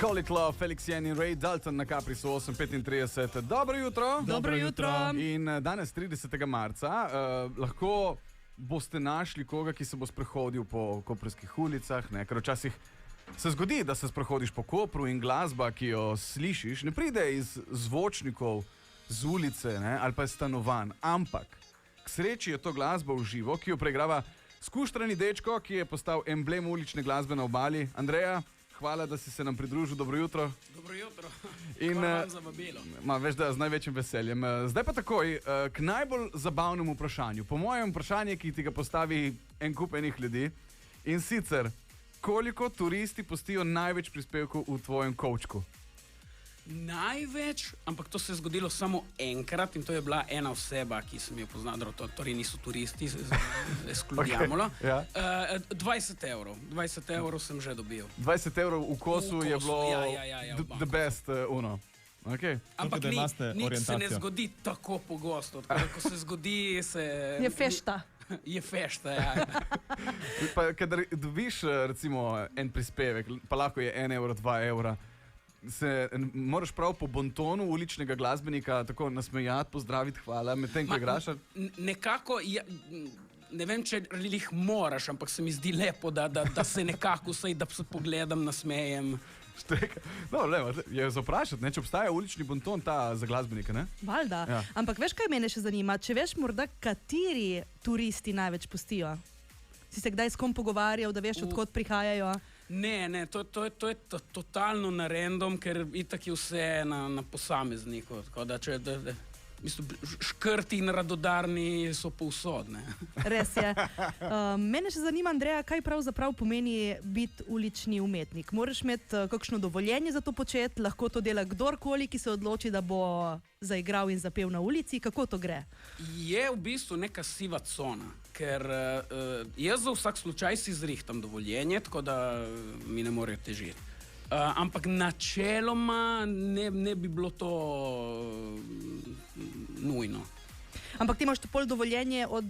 Call It Love, Felix Jen in Ray Dalton na Caprisu 8:35. Dobro jutro. Dobro jutro. In danes 30. marca lahko boste našli koga, ki se bo sprehodil po koprskih ulicah, ne? Ker včasih se zgodi, da se sprehodiš po Kopru in glasba, ki jo slišiš, ne pride iz zvočnikov z ulice, ne? Ali pa iz stanovanj, ampak k sreči je to glasba v živo, ki jo preigrava skuštrani dečko, ki je postal emblem ulične glasbe na obali. Andreja, hvala, da si se nam pridružil. Dobro jutro. Dobro jutro. In hvala za vabilo. Veš, da z največjim veseljem. Zdaj pa takoj k najbolj zabavnemu vprašanju. Po mojem vprašanje, ki ti ga postavi en kup enih ljudi. In sicer, koliko turisti pustijo največ prispevkov v tvojem kovčku? Največ, ampak to se je zgodilo samo enkrat in to je bila ena oseba, ki sem jo poznal, torej niso turisti, eskludijamolo. Okay, ja. 20 evrov. 20 evrov sem že dobil. 20 evrov v kosu je bilo the best uno. Okay. Ampak nič se ne zgodi tako pogosto. Ko se zgodi, je fešta. Je fešta, ja. Pa, kadar dobiš recimo en prispevek, pa lahko je 1 evro, 2 evra, se moraš prav po bontonu uličnega glasbenika tako nasmejati, pozdraviti, hvala, medtem ko igraš? Nekako, ne vem, če jih moraš, ampak se mi zdi lepo, da se nekako vsej, da se pogledam, nasmejem. No, levo, je zaprašati, če obstaja ulični bonton ta za glasbenike, ne? Valjda, ja. Ampak veš, kaj mene še zanima? Če veš morda, kateri turisti največ pustijo? Si se kdaj s kom pogovarjal, da veš, odkot prihajajo? Ne, to je totalno na random, ker itak je vse na posamezniku. Tako da, škrti in radodarni so povsod. Res je. Mene še zanima, Andreja, kaj pravzaprav pomeni biti ulični umetnik. Moraš imeti kakšno dovoljenje za to početi, lahko to dela kdorkoli, ki se odloči, da bo zaigral in zapel na ulici. Kako to gre? Je v bistvu neka siva cona, ker jaz za vsak slučaj si zrihtam dovoljenje, tako da mi ne morejo težiti. Ampak načeloma ne bi bilo to nujno. Ampak ti imaš to pol dovoljenje od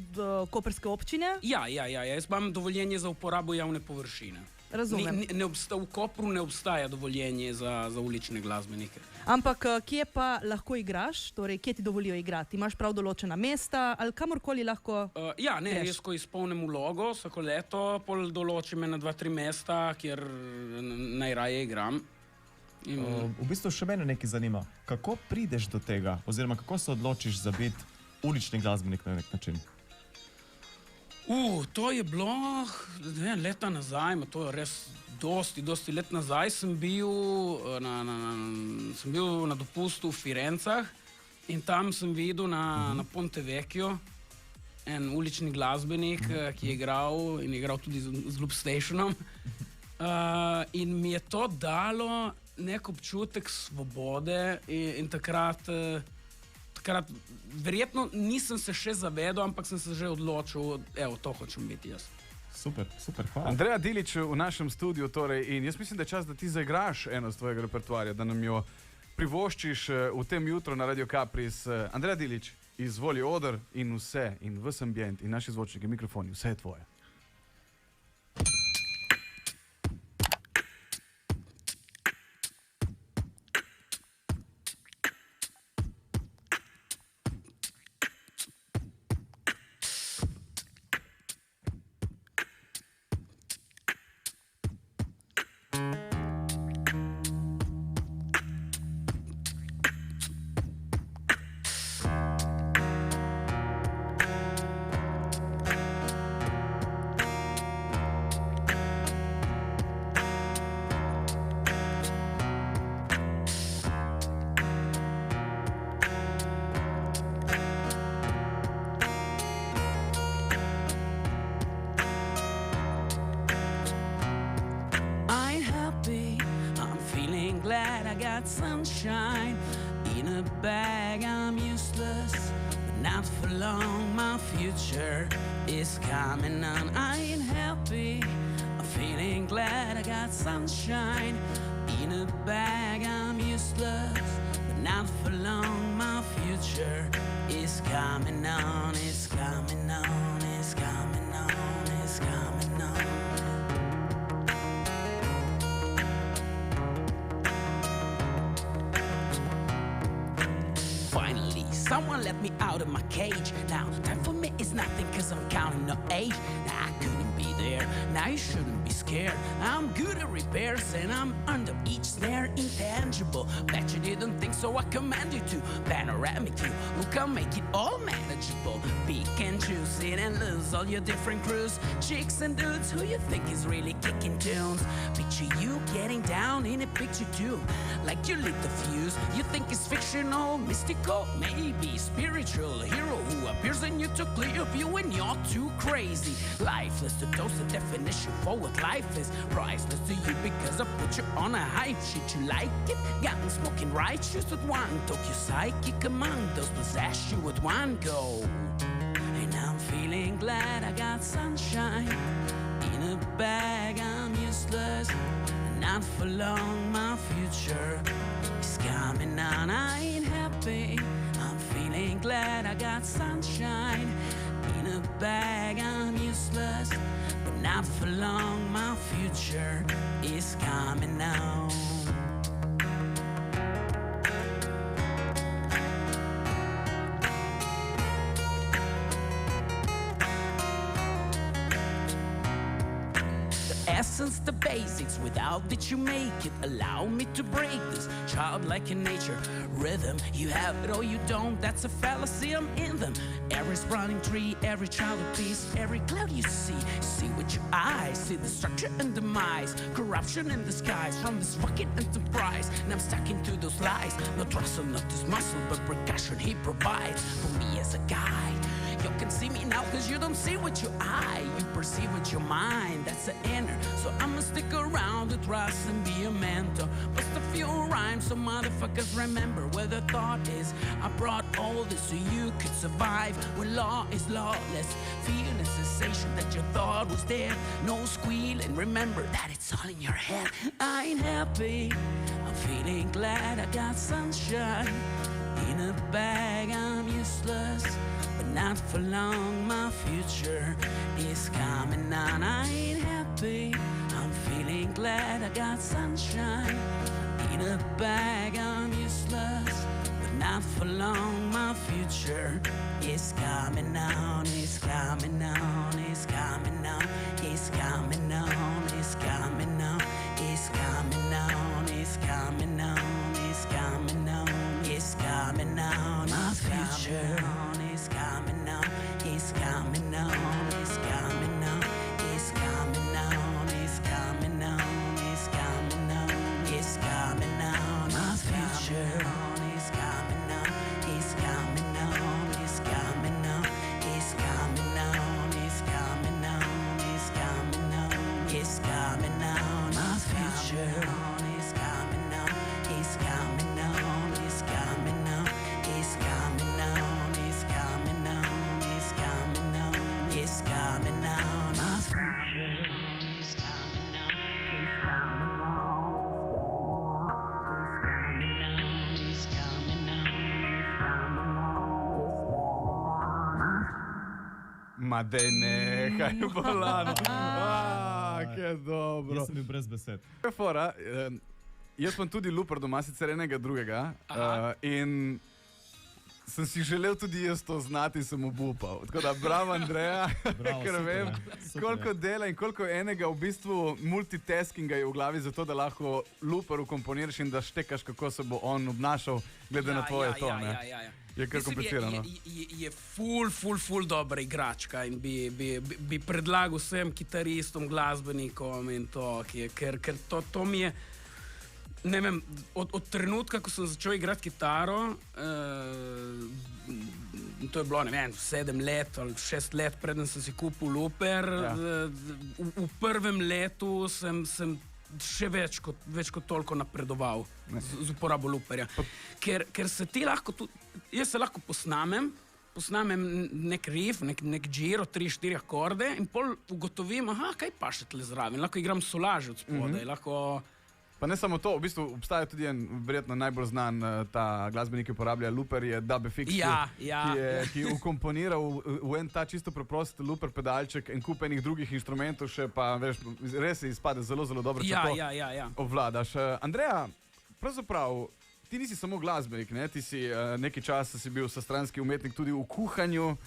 koprske občine? Ja, jaz imam dovoljenje za uporabo javne površine. Razumem. V Kopru ne obstaja dovoljenje za ulične glasbenike. Ampak kje pa lahko igraš? Torej, kje ti dovolijo igrati? Imaš prav določena mesta ali kamorkoli lahko? Jaz ko izpolnim vlogo, vsako leto pol določim na 2-3 mesta, kjer najraje igram. V bistvu še mene nekaj zanima. Kako prideš do tega? Oziroma, kako se odločiš za biti ulični glasbenik na nek način? To je bilo leta nazaj, to je res dosti let nazaj. Sem bil na dopustu v Firencah in tam sem videl na Ponte Vecchio en ulični glasbenik, ki je igral tudi z Loop Stationom. In mi je to dalo nek občutek svobode in takrat verjetno nisem se še zavedal, ampak sem se že odločil, to hočem biti jaz. Super, hvala. Andreja Dilić v našem studiu, torej, in jaz mislim, da je čas, da ti zaigraš eno z tvojega repertoarja, da nam jo privoščiš v tem jutru na Radio Capris. Andreja Dilić, izvoli oder in vse, in ves ambient, in naši zvočniki, mikrofoni, vse je tvoje. Sunshine in a bag, I'm useless, but not for long. My future is coming on. I ain't happy, I'm feeling glad. I got sunshine in a bag, I'm useless, but not for long. My future is coming on, it's coming on, it's coming on, it's coming on. Someone let me out of my cage. Now time for me is nothing cause I'm counting no age. Now I couldn't be there, now you shouldn't be scared. I'm good at repairs and I'm under each snare. Intangible, bet you didn't think so, I command you to. Panoramic view, look I'll make it all manageable. Pick and choose it and lose all your different crews. Chicks and dudes, who you think is really kicking tunes? Picture you getting down in a picture too, like you lit the fuse. You think it's fictional, mystical, maybe spiritual. Hero who appears in you to clear view when you're too crazy. Lifeless to dose the definition for what life is. Priceless to you because I put you on a hype shit. You like it? Got me smoking righteous with one. Took you psychic commandos, possess you with one go. And I'm feeling glad I got sunshine in a bag. I'm useless, not for long. My future is coming on. I ain't happy. I'm feeling glad I got sunshine in a bag. I'm useless, but not for long. My future is coming on. Essence, the basics, without it you make it. Allow me to break this childlike in nature. Rhythm, you have it or you don't, that's a fallacy, I'm in them. Every sprouting tree, every child of peace, every cloud you see with your eyes. See the structure and demise, corruption in the skies from this fucking enterprise. And I'm stuck into those lies. No muscle, not this muscle, but percussion he provides for me as a guide. You can see me now cause you don't see with your eye. You perceive with your mind, that's the inner. So I'ma stick around to trust and be a mentor. Bust a few rhymes so motherfuckers remember where the thought is. I brought all this so you could survive when law is lawless. Feel the sensation that your thought was there. No squealing, remember that it's all in your head. I ain't happy, I'm feeling glad I got sunshine in a bag. I'm useless, but not for long. My future is coming on. I ain't happy, I'm feeling glad I got sunshine in a bag. I'm useless, but not for long. My future is coming on. It's coming on. It's coming on. It's coming on. It's coming on. It's coming on. It's coming on. It's coming on. It's coming on. My future is coming on. It's coming on. It's coming on. It's coming on. It's coming on. It's coming on. It's coming on. My future is coming on. It's coming on. It's coming on. It's coming on. It's coming on. It's coming on. It's coming on. My future is coming on. It's coming on. It's coming on. It's coming on. It's coming on. It's coming on. It's coming on. My future is coming on. It's coming on. It's coming on. It's coming on. Ma dej nehaj, bolano. Kaj dobro. Jaz sem bil brez besed. Fora, jaz sem tudi looper doma, sicer enega drugega. In sem si želel tudi jaz to znati in sem obupal. Tako da bravo Andreja, ker vem, koliko dela in koliko enega v bistvu multitaskinga je v glavi za to, da lahko looper ukomponiraš in da štekaš, kako se bo on obnašal glede na tvoje tone. Je kar komplicirano. Je ful dobra igračka in bi predlagal vsem kitaristom, glasbenikom in to, ker to mi je, ne vem, od trenutka, ko sem začel igrati kitaro, to je bilo, ne vem, 7 let ali 6 let, preden sem si kupil looper. V prvem letu sem še več kot toliko napredoval z uporabo looperja. Ker se ti lahko tudi, jaz se lahko posnamem nek riff, nek giro, 3-4 akorde in pol ugotovim, kaj pa še tle zraven. Lahko igram solaž od spodaj, lahko... Pa ne samo to, v bistvu obstaja tudi en verjetno najbolj znan ta glasbenik, ki uporablja looper, je Dubfx, ki ukomponira v en ta čisto preprost looper pedalček in kup enih drugih instrumentov še, pa veš, res izpade zelo dobro, če to obvladaš. Andreja, pravzaprav ti nisi samo glasbenik, ne? Ti si nekaj časa si bil stranski umetnik tudi v kuhanju,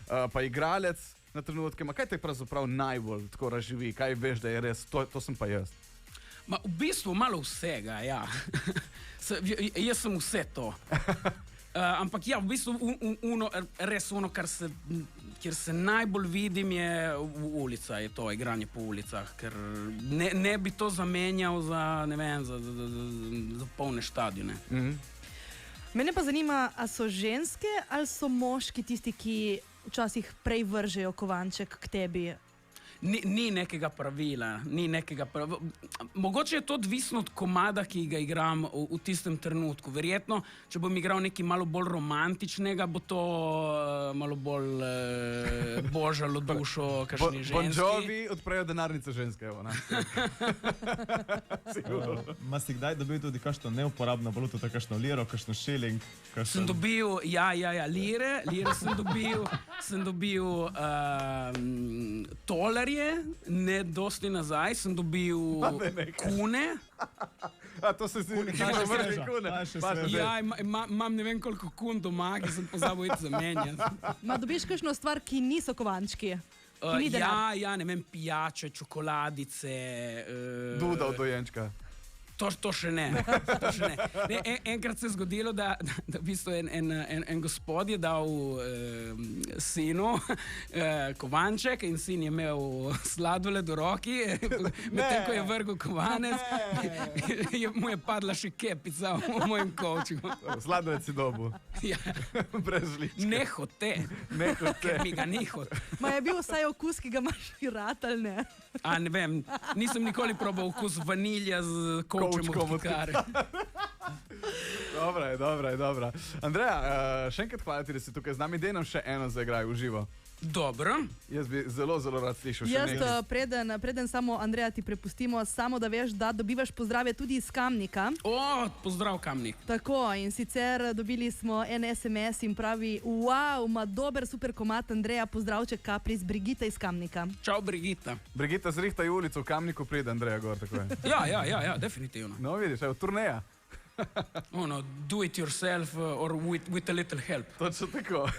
pa igralec na trenutke. Kaj te pravzaprav najbolj tako razživi? Kaj veš, da je res? To sem pa jaz. V bistvu malo vsega, ja. Jaz sem vse to. Ampak ja, v bistvu res ono, kjer se najbolj vidim, je v ulica, je to igranje po ulicah, ker ne bi to zamenjal za, ne vem, za polne stadione. Mene pa zanima, a so ženske ali so moški tisti, ki včasih prej vržejo kovanček k tebi? Ni nekega pravila, Mogoče je to odvisno od komada, ki ga igram v tistem trenutku. Verjetno, če bom igral nekaj malo bolj romantičnega, bo to malo bolj božalo dušo kakšni ženski. Bon Jovi odprejo denarnice ženske, evo, ne? Ma si kdaj dobil tudi kakšno neuporabno valuto, kakšno liro, kakšno šiling? Sem dobil, lire sem dobil tolarje, ne dosti nazaj, sem dobil kune. To se zdi, da vrši kune. Ja, imam ne vem koliko kun doma, ki sem pozabil iti zamenjati. Dobiš kakšno stvar, ki niso kovančki? Ne vem, pijače, čokoladice. Duda od dojenčka. To še ne. Enkrat se je zgodilo, da v bistvu en gospod je dal sinu kovanček in sin je imel sladoled v roki, medtem ko je vrgel kovanec, mu je padla še kepica v mojem kovčku. Sladoled si dobil. Ja. Brez žlička. Ne hote. Ker mi ga ni hote. Ma je bil vsaj okus, ki ga imaš pirat ali ne? Ne vem, nisem nikoli probal okus vanilja z kovčem od kikare. Dobra. Andreja, še enkrat hvala ti, da si tukaj z nami. Dej nam še eno zaigraj v živo. Dobro. Jaz bi zelo rad slišal še nekaj. Preden samo Andreja ti prepustimo, samo da veš, da dobivaš pozdrave tudi iz Kamnika. Pozdrav Kamnik. Tako, in sicer dobili smo en SMS in pravi: wow, ima dober, super komad Andreja, pozdravček Kapris, Brigita iz Kamnika. Čau, Brigita. Brigita, zrihtaj ulico, v Kamniku pride Andreja gor, tako je. Ja, definitivno. No, vidiš, turneja. Do it yourself or with a little help. Točno tako.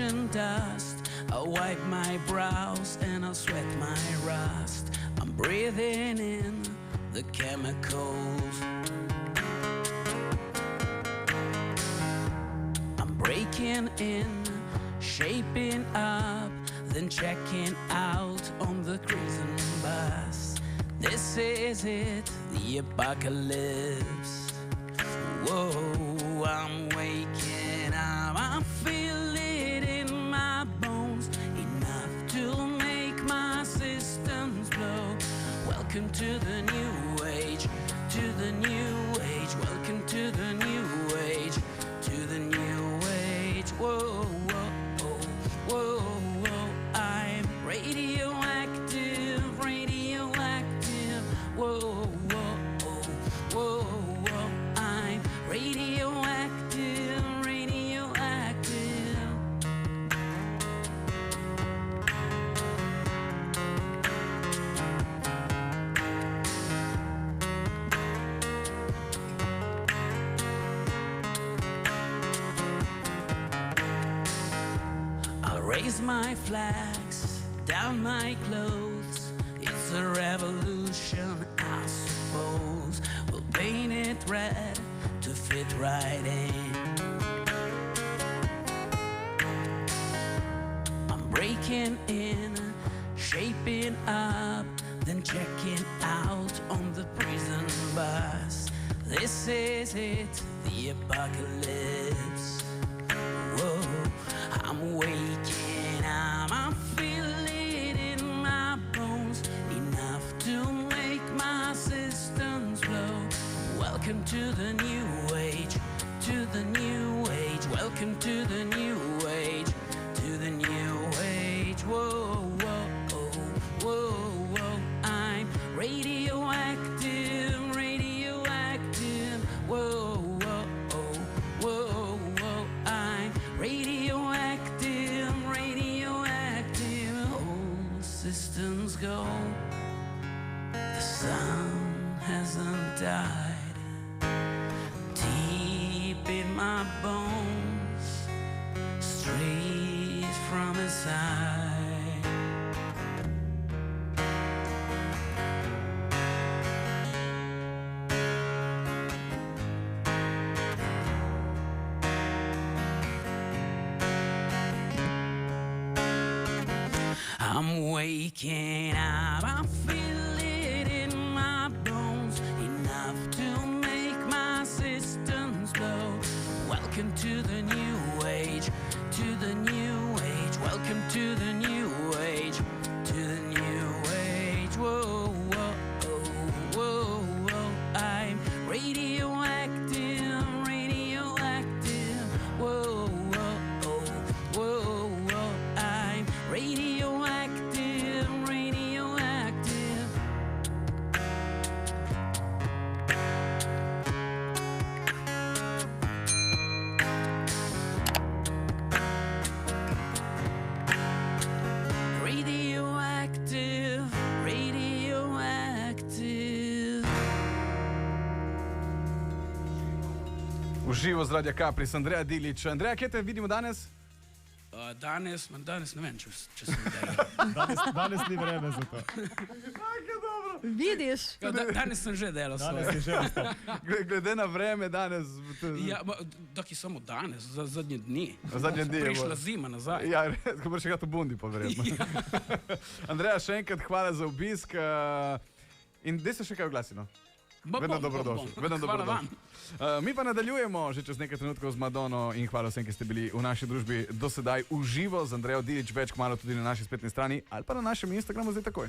And dust, I'll wipe my brows and I'll sweat my rust. I'm breathing in the chemicals. I'm breaking in, shaping up, then checking out on the cruising bus. This is it, the apocalypse. Whoa, I'm waking up, I feel welcome to the new age, to the new age. Welcome to the new age, to the new age. Whoa, whoa, whoa, whoa. I'm radioactive, radioactive. Whoa, whoa, whoa, whoa. I'm radioactive, radioactive. Raise my flags, down my clothes. It's a revolution, I suppose. We'll paint it red to fit right in. I'm breaking in, shaping up, then checking out on the prison bus. This is it, the apocalypse. Whoa, I'm waking up, I feel it in my bones, enough to make my systems blow. Welcome to the new age, to the new age. Welcome to the new age, to the new age. Whoa, whoa, whoa, whoa. I'm radioactive, radioactive. Whoa, whoa, whoa, whoa. I'm radioactive, radioactive. All systems go. The sun hasn't died. Deep in my bones, straight from inside. I'm waking up, I feel it in my bones, enough to make my systems blow. Welcome to the new age, to the new age. Welcome to the new age, to the new age. Whoa, whoa, whoa, whoa. I'm radioactive, radioactive. Whoa, whoa, whoa, whoa. I'm radioactive, radioactive. Radioactive, radioactive. Uživo z Radia Kapris, Andreja Dilić. Andreja, kje te vidimo danes? Danes ne vem, če sem delal. Danes ni vreme za to. Vidiš? Ja, danes sem že delal Danes svoje. je že ostalo. Glede na vreme danes. Ja, taki samo danes, za zadnje dni. Zadnje dni je Prišla bilo. zima nazaj. Ja, res, ko boš še kaj to bundi, pa verjetno. Andreja, še enkrat hvala za obisk. In dej se še kaj oglasino. Vedno dobrodošli. Vedno Hvala vam. dobrodošli. Mi pa nadaljujemo že čez nekaj trenutkov z Madono in hvala vsem, ki ste bili v naši družbi do sedaj uživo z Andrejo Dilić, več kmalu tudi na naši spletni strani ali pa na našem Instagramu zdaj takoj.